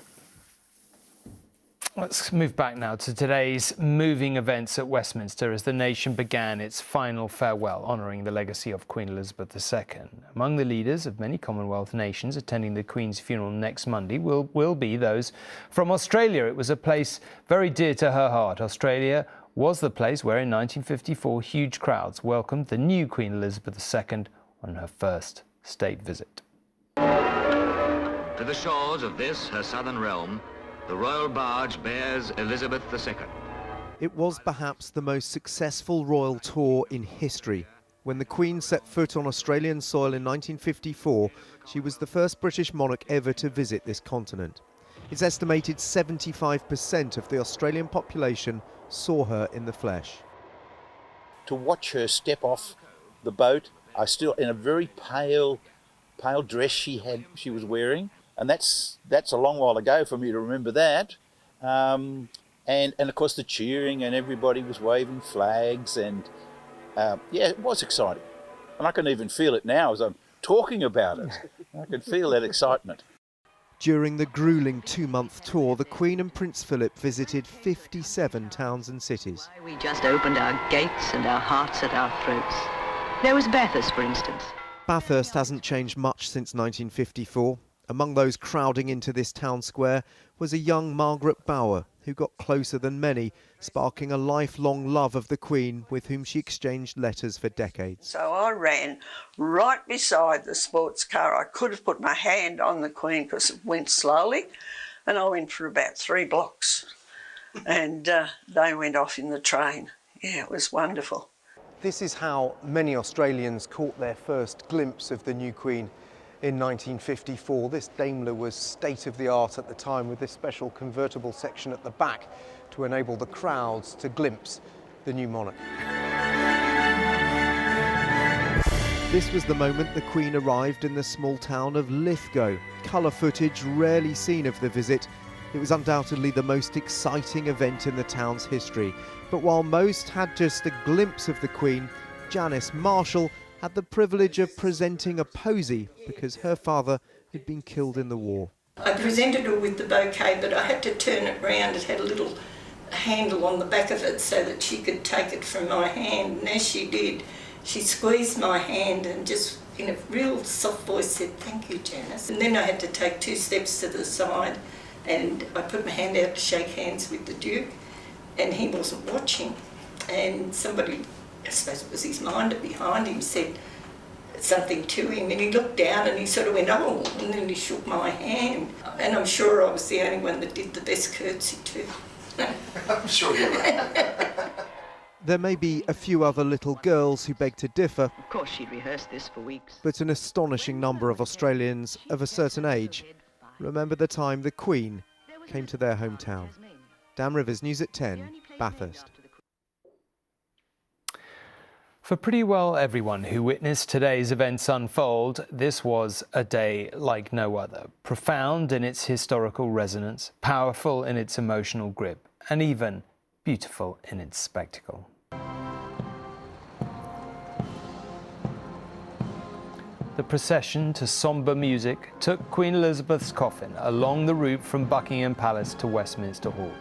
Let's move back now to today's moving events at Westminster as the nation began its final farewell, honouring the legacy of Queen Elizabeth II. Among the leaders of many Commonwealth nations attending the Queen's funeral next Monday will be those from Australia. It was a place very dear to her heart. Australia was the place where in 1954 huge crowds welcomed the new Queen Elizabeth II on her first state visit. To the shores of this, her southern realm, the royal barge bears Elizabeth II. It was perhaps the most successful royal tour in history. When the Queen set foot on Australian soil in 1954, she was the first British monarch ever to visit this continent. It's estimated 75% of the Australian population saw her in the flesh. To watch her step off the boat, I still, in a very pale dress she was wearing, and that's a long while ago for me to remember that. And of course the cheering, and everybody was waving flags, and yeah, it was exciting. And I can even feel it now as I'm talking about it. I can feel that excitement. During the gruelling 2-month tour, the Queen and Prince Philip visited 57 towns and cities. We just opened our gates and our hearts at our throats. There was Bathurst, for instance. Bathurst hasn't changed much since 1954. Among those crowding into this town square was a young Margaret Bower, who got closer than many, sparking a lifelong love of the Queen, with whom she exchanged letters for decades. So I ran right beside the sports car. I could have put my hand on the Queen because it went slowly, and I went for about 3 blocks, and they went off in the train. Yeah, it was wonderful. This is how many Australians caught their first glimpse of the new Queen in 1954. This Daimler was state-of-the-art at the time, with this special convertible section at the back to enable the crowds to glimpse the new monarch. This was the moment the Queen arrived in the small town of Lithgow. Colour footage rarely seen of the visit. It was undoubtedly the most exciting event in the town's history. But while most had just a glimpse of the Queen, Janice Marshall had the privilege of presenting a posy because her father had been killed in the war. I presented her with the bouquet, but I had to turn it round. It had a little handle on the back of it so that she could take it from my hand. And as she did, she squeezed my hand and just in a real soft voice said, "Thank you, Janice." And then I had to take 2 steps to the side, and I put my hand out to shake hands with the Duke, and he wasn't watching. And somebody, I suppose it was his minder behind him, said something to him, and he looked down and he sort of went, "Oh," and then he shook my hand. And I'm sure I was the only one that did the best curtsy too. I'm sure you're right. There may be a few other little girls who beg to differ. Of course, she'd rehearsed this for weeks. But an astonishing number of Australians of a certain age remember the time the Queen came to their hometown. Dan Rivers, News at 10, Bathurst. For pretty well everyone who witnessed today's events unfold, this was a day like no other. Profound in its historical resonance, powerful in its emotional grip, and even beautiful in its spectacle. The procession to sombre music took Queen Elizabeth's coffin along the route from Buckingham Palace to Westminster Hall.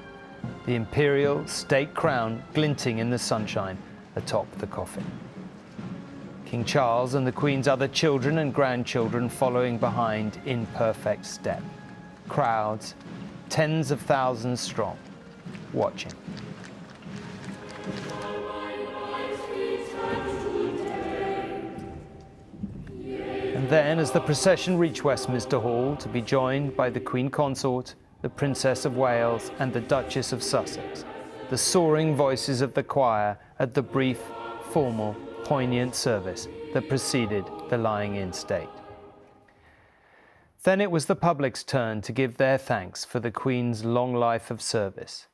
The imperial state crown glinting in the sunshine atop the coffin. King Charles and the Queen's other children and grandchildren following behind in perfect step. Crowds, tens of thousands strong, watching. And then, as the procession reached Westminster Hall to be joined by the Queen Consort, the Princess of Wales and the Duchess of Sussex, the soaring voices of the choir at the brief, formal, poignant service that preceded the lying-in state. Then it was the public's turn to give their thanks for the Queen's long life of service.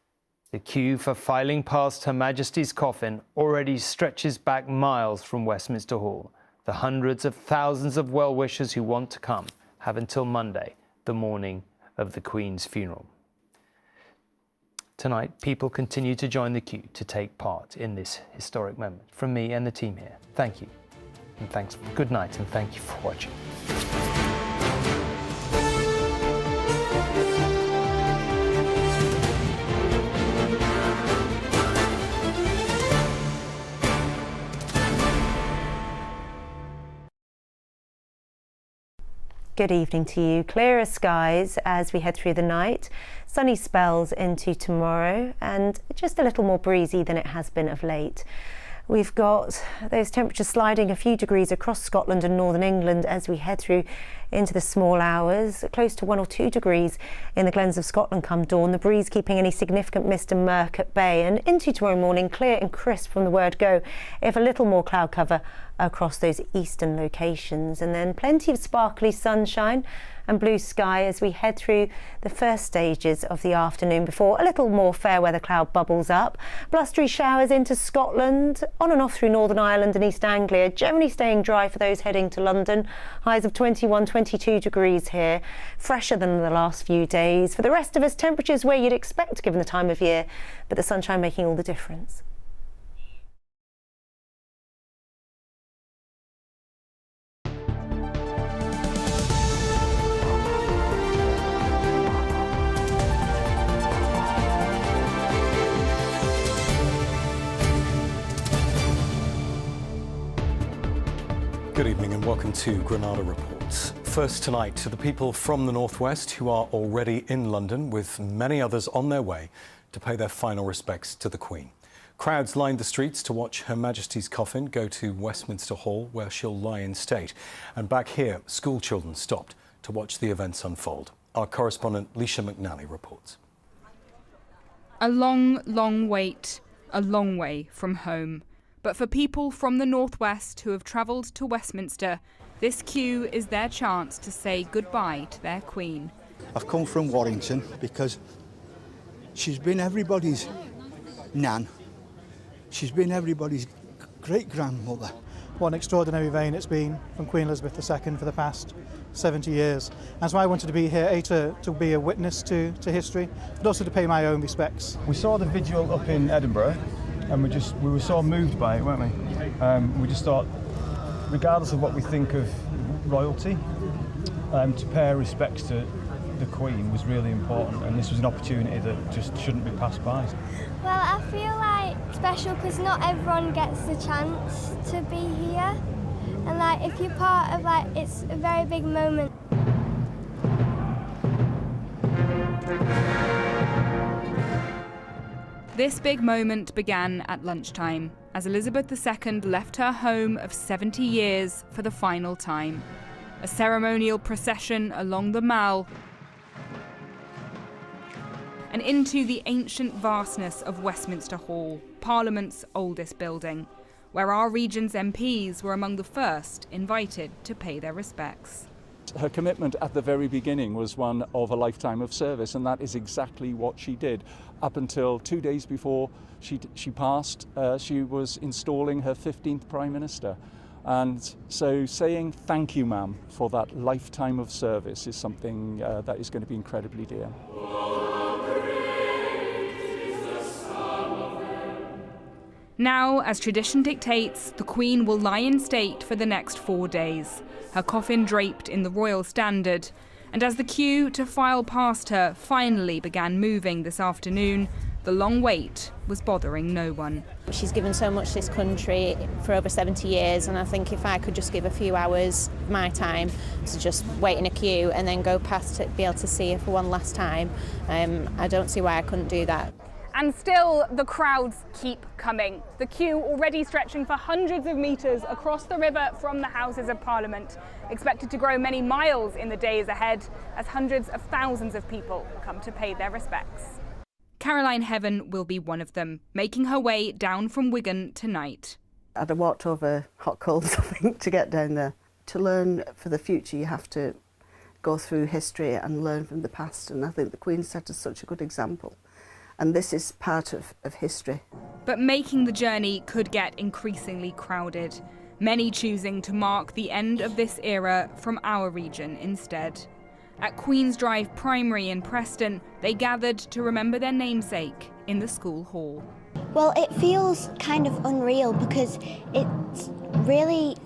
The queue for filing past Her Majesty's coffin already stretches back miles from Westminster Hall. The hundreds of thousands of well-wishers who want to come have until Monday, the morning of the Queen's funeral. Tonight, people continue to join the queue to take part in this historic moment. From me and the team here, thank you. And thanks. Good night, and thank you for watching. Good evening to you. Clearer skies as we head through the night. Sunny spells into tomorrow and just a little more breezy than it has been of late. We've got those temperatures sliding a few degrees across Scotland and northern England as we head through into the small hours, close to 1 or 2 degrees in the glens of Scotland come dawn. The breeze keeping any significant mist and murk at bay, and into tomorrow morning clear and crisp from the word go, if a little more cloud cover across those eastern locations, and then plenty of sparkly sunshine and blue sky as we head through the first stages of the afternoon before a little more fair weather cloud bubbles up. Blustery showers into Scotland, on and off through Northern Ireland and East Anglia, generally staying dry for those heading to London. Highs of 21, 22 degrees here, fresher than the last few days. For the rest of us, temperatures where you'd expect given the time of year, but the sunshine making all the difference. Good evening and welcome to Granada Reports. First tonight to the people from the northwest who are already in London, with many others on their way to pay their final respects to the Queen. Crowds lined the streets to watch Her Majesty's coffin go to Westminster Hall, where she'll lie in state. And back here, school children stopped to watch the events unfold. Our correspondent Leisha McNally reports. A long, long wait, a long way from home. But for people from the northwest who have travelled to Westminster, this queue is their chance to say goodbye to their Queen. I've come from Warrington because she's been everybody's nan. She's been everybody's great-grandmother. What an extraordinary reign it's been from Queen Elizabeth II for the past 70 years. And so I wanted to be here, to be a witness to history, but also to pay my own respects. We saw the vigil up in Edinburgh, and we were so moved by it, weren't we? We just thought, regardless of what we think of royalty, to pay our respects to the Queen was really important, and this was an opportunity that just shouldn't be passed by. Well, I feel like special because not everyone gets the chance to be here, and like if you're part of it's a very big moment. This big moment began at lunchtime as Elizabeth II left her home of 70 years for the final time. A ceremonial procession along the Mall and into the ancient vastness of Westminster Hall, Parliament's oldest building, where our region's MPs were among the first invited to pay their respects. Her commitment at the very beginning was one of a lifetime of service, and that is exactly what she did. Up until 2 days before she passed, she was installing her 15th Prime Minister. And so saying thank you, ma'am, for that lifetime of service is something that is going to be incredibly dear. Now, as tradition dictates, the Queen will lie in state for the next 4 days, her coffin draped in the royal standard. And as the queue to file past her finally began moving this afternoon, the long wait was bothering no one. She's given so much to this country for over 70 years, and I think if I could just give a few hours of my time to just wait in a queue and then go past it, be able to see her for one last time, I don't see why I couldn't do that. And still, the crowds keep coming. The queue already stretching for hundreds of metres across the river from the Houses of Parliament, expected to grow many miles in the days ahead as hundreds of thousands of people come to pay their respects. Caroline Heaven will be one of them, making her way down from Wigan tonight. I'd have walked over hot coals, I think, to get down there. To learn for the future, you have to go through history and learn from the past, and I think the Queen set us such a good example. And this is part of history. But making the journey could get increasingly crowded, many choosing to mark the end of this era from our region instead. At Queen's Drive Primary in Preston, they gathered to remember their namesake in the school hall. Well, it feels kind of unreal because it's really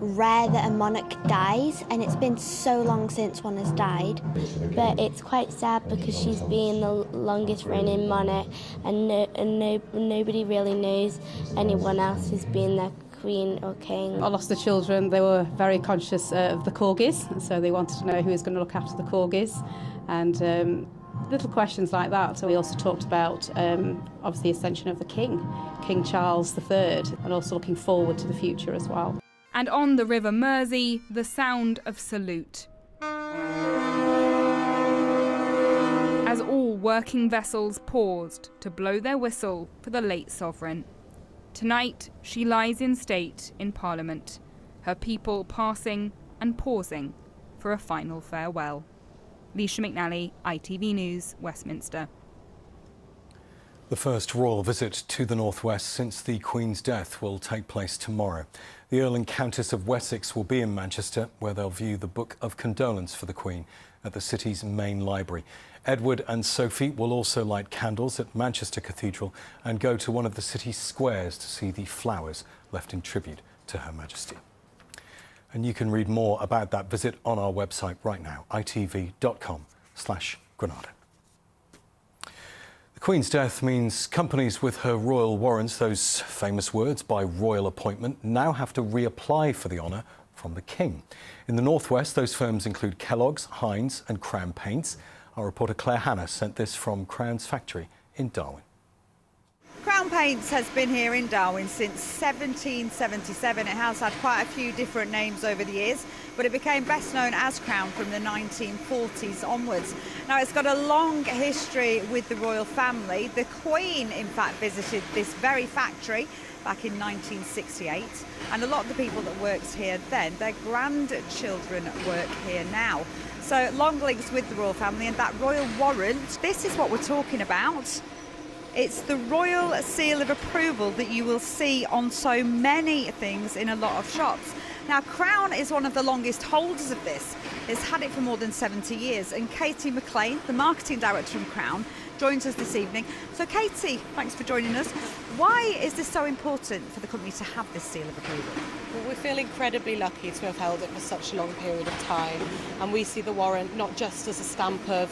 rare that a monarch dies, and it's been so long since one has died. But it's quite sad because she's been the longest reigning monarch, and nobody really knows anyone else who's been their queen or king. I lost the children. They were very conscious of the corgis, so they wanted to know who was going to look after the corgis, and little questions like that. So we also talked about, obviously, the ascension of the King, King Charles III, and also looking forward to the future as well. And on the River Mersey, the sound of salute. As all working vessels paused to blow their whistle for the late sovereign. Tonight, she lies in state in Parliament, her people passing and pausing for a final farewell. Leisha McNally, ITV News, Westminster. The first royal visit to the northwest since the Queen's death will take place tomorrow. The Earl and Countess of Wessex will be in Manchester, where they'll view the Book of Condolence for the Queen at the city's main library. Edward and Sophie will also light candles at Manchester Cathedral and go to one of the city's squares to see the flowers left in tribute to Her Majesty. And you can read more about that visit on our website right now, itv.com/Granada. The Queen's death means companies with her royal warrants, those famous words, by royal appointment, now have to reapply for the honour from the King. In the northwest, those firms include Kellogg's, Heinz and Crown Paints. Our reporter Claire Hannah sent this from Crown's factory in Darwin. Crown Paints has been here in Darwin since 1777. It has had quite a few different names over the years, but it became best known as Crown from the 1940s onwards. Now, it's got a long history with the royal family. The Queen, in fact, visited this very factory back in 1968, and a lot of the people that worked here then, their grandchildren work here now. So long links with the royal family and that royal warrant. This is what we're talking about. It's the royal seal of approval that you will see on so many things in a lot of shops. Now, Crown is one of the longest holders of this. It's had it for more than 70 years. And Katie McLean, the marketing director from Crown, joins us this evening. So, Katie, thanks for joining us. Why is this so important for the company to have this seal of approval? Well, we feel incredibly lucky to have held it for such a long period of time, and we see the warrant not just as a stamp of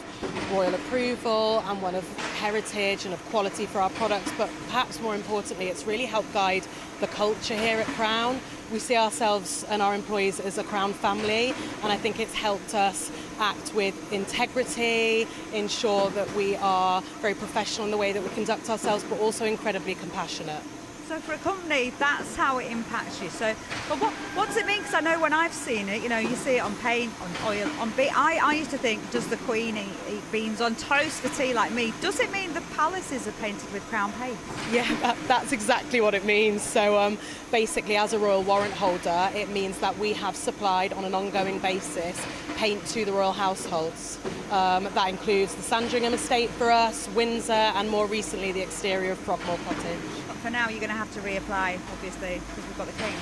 royal approval and one of heritage and of quality for our products, but perhaps more importantly, it's really helped guide the culture here at Crown. We see ourselves and our employees as a Crown family, and I think it's helped us act with integrity, ensure that we are very professional in the way that we conduct ourselves, but also incredibly compassionate. So for a company, that's how it impacts you. So, but what does it mean? Because I know when I've seen it, you know, you see it on paint, on oil, on beans. I used to think, does the Queen eat beans on toast for tea like me? Does it mean the palaces are painted with Crown paint? Yeah, that's exactly what it means. So basically, as a royal warrant holder, it means that we have supplied on an ongoing basis paint to the royal households. That includes the Sandringham estate for us, Windsor, and more recently the exterior of Frogmore Cottage. For now, you're going to have to reapply, obviously, because we've got the King.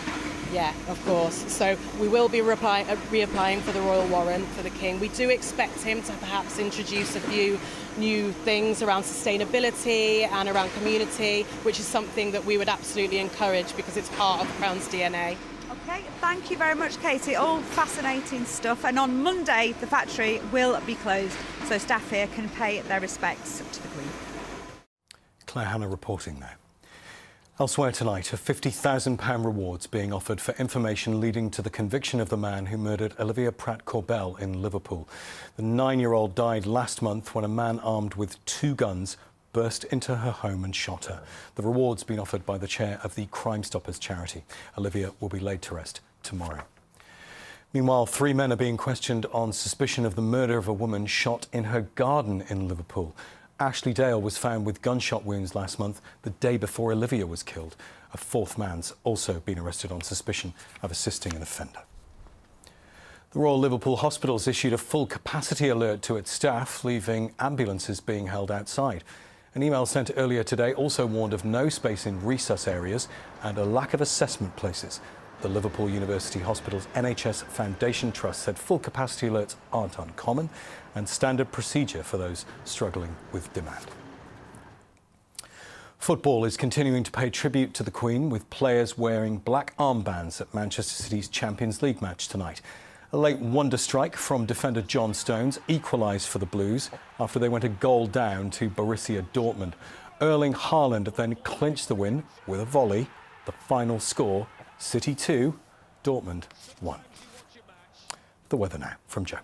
Yeah, of course. So we will be reapplying for the royal warrant for the King. We do expect him to perhaps introduce a few new things around sustainability and around community, which is something that we would absolutely encourage because it's part of Crown's DNA. Okay, thank you very much, Katie. All fascinating stuff. And on Monday, the factory will be closed, so staff here can pay their respects to the Queen. Claire Hannah reporting now. Elsewhere tonight, a £50,000 reward's being offered for information leading to the conviction of the man who murdered Olivia Pratt-Corbell in Liverpool. The 9-year-old died last month when a man armed with 2 guns burst into her home and shot her. The reward's been offered by the chair of the Crime Stoppers charity. Olivia will be laid to rest tomorrow. Meanwhile, 3 men are being questioned on suspicion of the murder of a woman shot in her garden in Liverpool. Ashley Dale was found with gunshot wounds last month, the day before Olivia was killed. A 4th man's also been arrested on suspicion of assisting an offender. The Royal Liverpool Hospitals issued a full capacity alert to its staff, leaving ambulances being held outside. An email sent earlier today also warned of no space in resus areas and a lack of assessment places. The Liverpool University Hospital's NHS Foundation Trust said full capacity alerts aren't uncommon and standard procedure for those struggling with demand. Football is continuing to pay tribute to the Queen, with players wearing black armbands at Manchester City's Champions League match tonight. A late wonder strike from defender John Stones equalised for the Blues after they went a goal down to Borussia Dortmund. Erling Haaland then clinched the win with a volley. The final score, City 2, Dortmund 1. The weather now from Joe.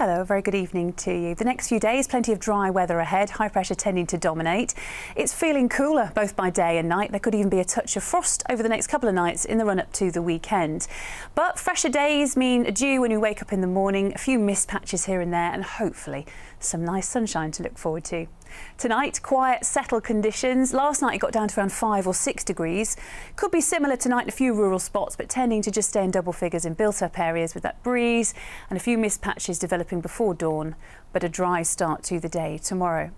Hello, a very good evening to you. The next few days, plenty of dry weather ahead, high pressure tending to dominate. It's feeling cooler both by day and night. There could even be a touch of frost over the next couple of nights in the run up to the weekend. But fresher days mean a dew when we wake up in the morning, a few mist patches here and there, and hopefully some nice sunshine to look forward to. Tonight, quiet, settled conditions. Last night it got down to around 5 or 6 degrees. Could be similar tonight in a few rural spots, but tending to just stay in double figures in built-up areas with that breeze and a few mist patches developing before dawn, but a dry start to the day tomorrow.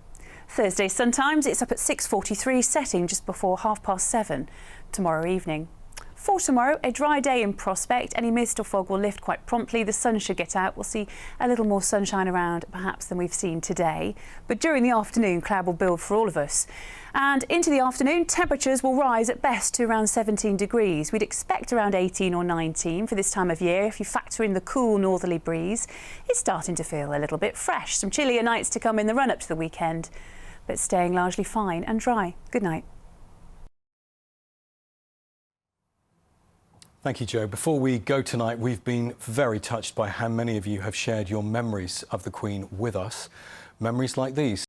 Thursday, sometimes it's up at 6:43, setting just before 7:30 tomorrow evening. For tomorrow, a dry day in prospect. Any mist or fog will lift quite promptly. The sun should get out. We'll see a little more sunshine around perhaps than we've seen today. But during the afternoon, cloud will build for all of us. And into the afternoon, temperatures will rise at best to around 17 degrees. We'd expect around 18 or 19 for this time of year. If you factor in the cool northerly breeze, it's starting to feel a little bit fresh. Some chillier nights to come in the run-up to the weekend, but staying largely fine and dry. Good night. Thank you, Jo. Before we go tonight, we've been very touched by how many of you have shared your memories of the Queen with us. Memories like these.